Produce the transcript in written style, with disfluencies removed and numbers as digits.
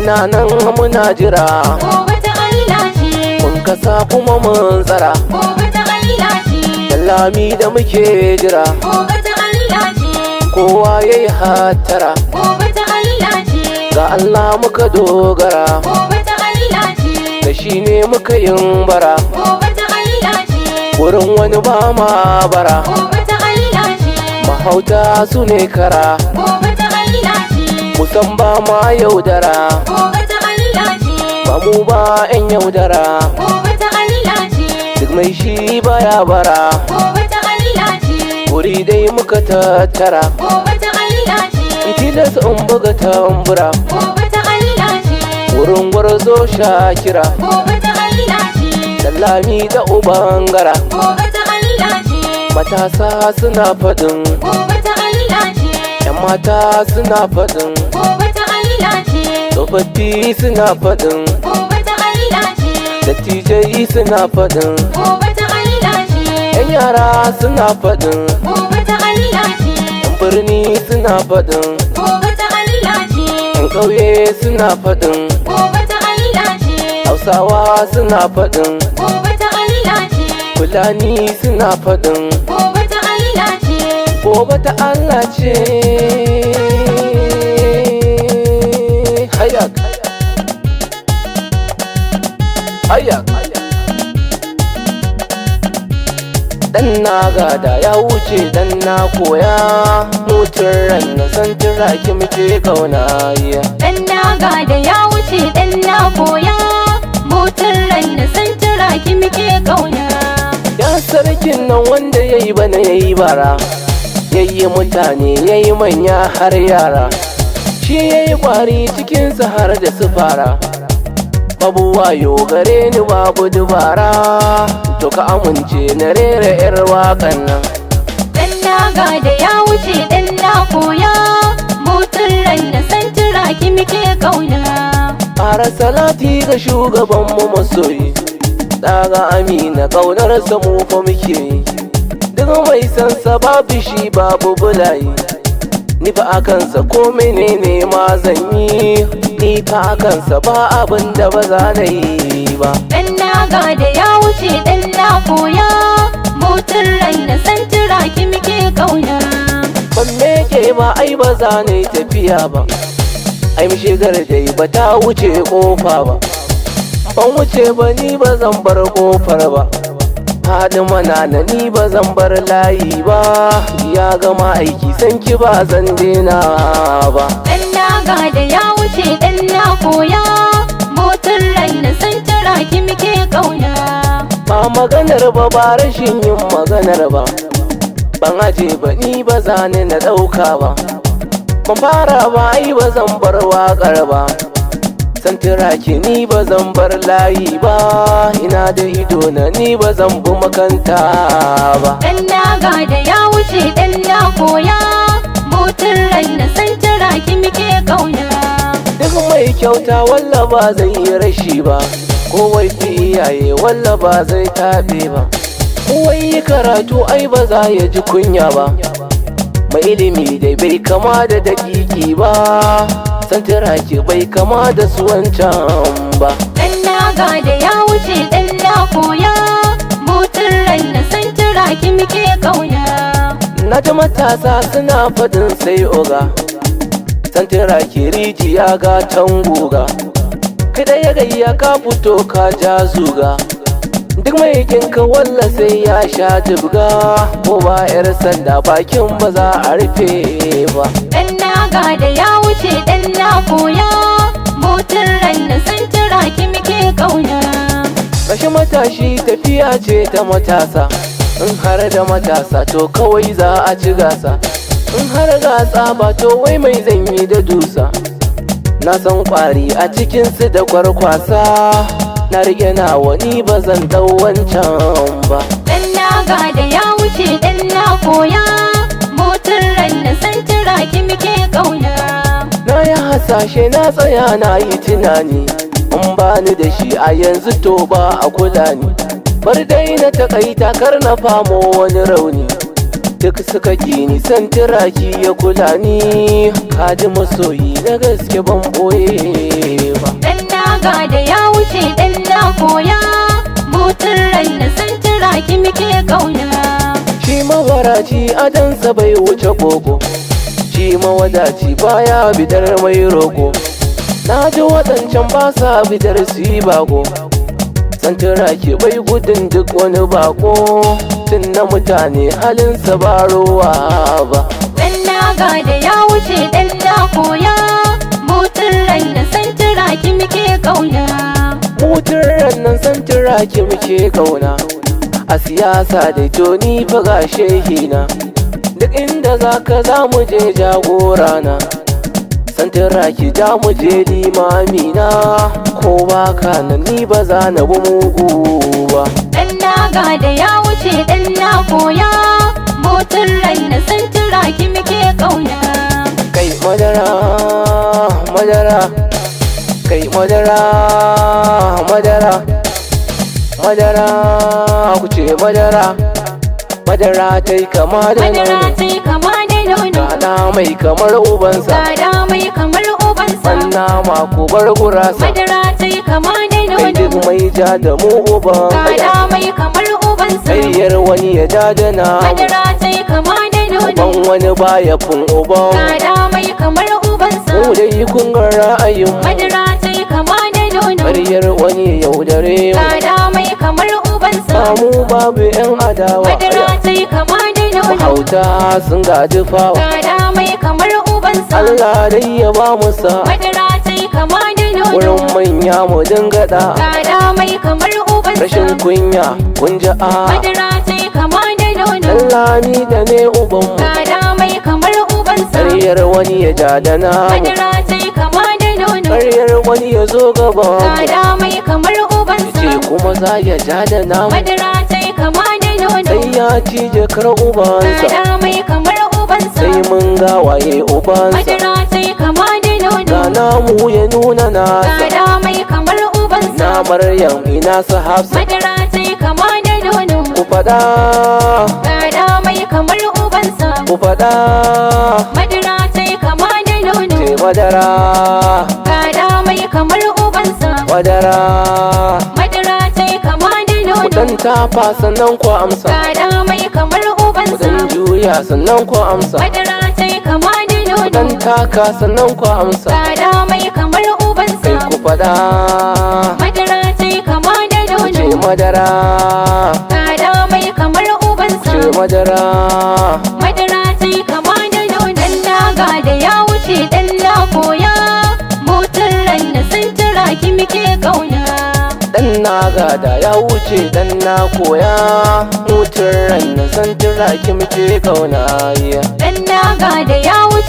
muna nan muna jira. Gobe ta Allah ce. Mun kasa kuma mun tsara. Gobe ta Allah ce. Lami da muke jira. Gobe ta Allah ce. Kowa yayi hattara. Gobe ta Allah ce. Ga Allah muka dogara. Gobe ta Allah ce. Da shi ne muka yin bara. Gobe ta Allah ce. Wurin wani ba ma bara. Gobe ta Allah ce. Mahauta su ne kara. Gobe ta Allah ce. Musan ba ma yaudara. Gobe ta Allah ce. Ba mu ba 'yan yaudara. Gobe ta Allah ce. Duk mai shi baya bara. Gobe ta Allah ce. Wuri dai muka tattara. Gobe ta Allah ce. Tilas in buga tambura. Gobe ta Allah ce. Wurin gwarzo Shakira. Gobe ta Allah ce. Lami da ubangara. Gobe ta Allah ce. Matasa suna faɗin. Gobe ta Allah ce. 'Yan mata suna faɗin. Gobe ta Allah ce. Tsofaffi suna faɗin. Gobe ta Allah ce. Dattijai suna faɗin. Gobe ta Allah ce. 'Yan yara suna faɗin. Gobe ta Allah ce. 'Yan birni suna faɗin. Gobe ta Allah ce. 'Yan ƙauye suna faɗin. Gobe ta Allah ce. Hausawa suna faɗin. Gobe ta Allah ce. Fulani suna faɗin. Gobe ta Allah ce. Gobe ta Allah ce. Hayak. Hayak. Dan na gada ya wuce dan na koya. Mutun ran na san tiraki muke kauna. Dan na gada ya wuce dan na koya. Motar rai na san turaki muke kauna. Ya sarkin nan wanda yayi bana yayi bara. Yayi mutane yayi manya har yara. Shi yayi kwari cikin su har da su fara. Babu wayo gare ni babu dubara. To ka amince na rera 'yar waƙan nan. Dan na gada ya wuce dan na koya. Motar rai na san turaki muke kauna. Fara salati ga shugabanmu masoyi. Daga Amina ƙaunarsa mu fa muke yi. Duk mai san sa babu shi babu bulayi. Ni fa akansa ko menene ma zan yi. Ni fa akansa ba abin da ba za na yi ba. Dan na gada ya wuce dan na koya. Motar rai na san turaki muke kauna. Ban meke ba ai ba za na yi tafiya ba. Ai mu shigar dai ba ta wuce kofa ba. Ban wuce ba ni ba zan bar kofar ba. Haɗin mana na ni ba zan bar layi ba. Ya gama aiki san ki ba zan dena ba. Dan na gada ya wuce dan na koya. Motar rai na san turaki muke kauna. Ba maganar ba ba rashin yin maganar ba. Ban aje ba ni ba za ni na ɗauka ba. Ban fara ba ai ba zan bar waƙar ba. San turaki ni ba zan bar layi ba. Ina da ido na ni ba zan bi makanta ba. Dan na gada ya wuce dan na koya. Motar rai na san turaki muke kauna. Duk mai kyauta walla ba zai yi rashi ba. Kowai fi iyaye walla ba zai taɓe ba. Kowai yi karatu ai ba za ya ji kunya ba. Mai ilimi dai bai kama da dakiki ba. San turaki bai kama da su wancan ba. Dan na gada ya wuce dan na koya. Motar rai na san turaki muke kauna. Na ji matasa suna faɗin sai oga. San turaki rijiya ga tanguga. Kada ya gayya ka fito ka ja zuga. Duk mai kinka walla sai ya sha jibga. Ko ba 'yar sanda bakin ba za a rufe ba. Dan na gada ya wuce dan na koya. Motar rai na san turaki muke kauna. Gashi matashi tafiya ce ta matasa. In har da matasa to kawai za a ci gasa. In har gasa ba to wai mai zanyi da dusa. Na san kwari a cikinsu da kwarkwasa. Na rike nawa ni ba zan dau wancan ba. Dan na gada ya wuce dan na koya. Motar rai na san turaki muke kauna. Na yi hasashe na tsaya na yi tunani. In bani da shi a yanzu to ba a kula ni. Bar dai na takaita kar na famo wani rauni. duk suka ni san tiraki ya kula ni, kaji masoyi na gaske ban boye ba. Dan naga da ya wuce dan na koya, mutun rai na san tiraki muke kauna. Shi mabaraci adansa bai wuce gogo, shi mawadaci baya bidar mai rogo. Na ji waɗancan ba sa bidar su yi bago, san tiraki bai gudun duk wani bako, tun na mutane halinsa ba rowa ba. Dan naga da ya wuce dan na koya, mutun rai na san tiraki muke kauna. Mutun ran nan san tiraki muke kauna, a siyasa da joni fa ga shehina, duk inda zaka za mu je jagorana. San tiraki ja mu je limamina, ko baka nan ni ba za na bi mugu ba. Dan naga da ya wuce dan na koya, mutun rai na san tiraki muke kauna. Kai madara madara, kai madara madara, madara ku ce madara, madara ta yi kama da Madara nono, tai kama da nono, gada mai kamar ubansa, gada mai kamar ubansa. wannan ma ku bar gurasa, Madara tai kama da kai duk nono, mai ja da mu uban gada mai kamar ubansa. ƙaryar wani ya ja da namu, Madara tai kama da nono, uban wani baya fin uban, gada mai kamar ubansa. mu dai kun ga ra'ayin mu, Madara tai kama da nono, ƙaryar wani ya yaudare mu, gada mai kamar ubansa. samu babu yan adawa. Madara tai kama da nono, Hauta sun gaji fawa, gada mai kamar ubansa. Allah dai ya ba mu sa, Madara tai kama da nono, wurin manya mu dinga da, gada mai kamar ubansa. rashin kunya kun ji a, Madara tai kama da nono, lami da ne ubanmu, gada mai kamar ubansa. ƙaryar wani ya ja da namu, Madara tai kama da nono, ƙaryar wani ya zo gaban mu, gada mai kamar ubansa. ce kuma za ya ja da namu, Madara tai kama da nono, sai ya ci jakar ubansa, gada mai kamar ubansa. sai mun ga waye ubansa, Madara tai kama da nono, ga namu ya nuna nasa, gada mai kamar ubansa. na Maryam ina su Hafsa, Madara tai kama da nono, ku faɗa gada mai kamar ubansa. ku faɗa, Madara tai kama da nono, ce madara gada mai kamar ubansa. madara, Madara tai kama da nono, kudan tafa sannan ku amsa, gada mai kamar ubansa. kudan juya sannan ku amsa, Madara tai kama da nono, kudan taka sannan ku amsa, gada mai kamar ubansa. kai ku faɗa Madara tai kama da ce nono, madara, gada mai kamar ubansa. ce madara, Madara tai kama da nono, dan naga da ya wuce dan na koya, mutun rai na san tiraki muke kauna. dan na gada ya wuce dan na koya, mutun ran na san tiraki muke kauna. Dan naga da ya wuce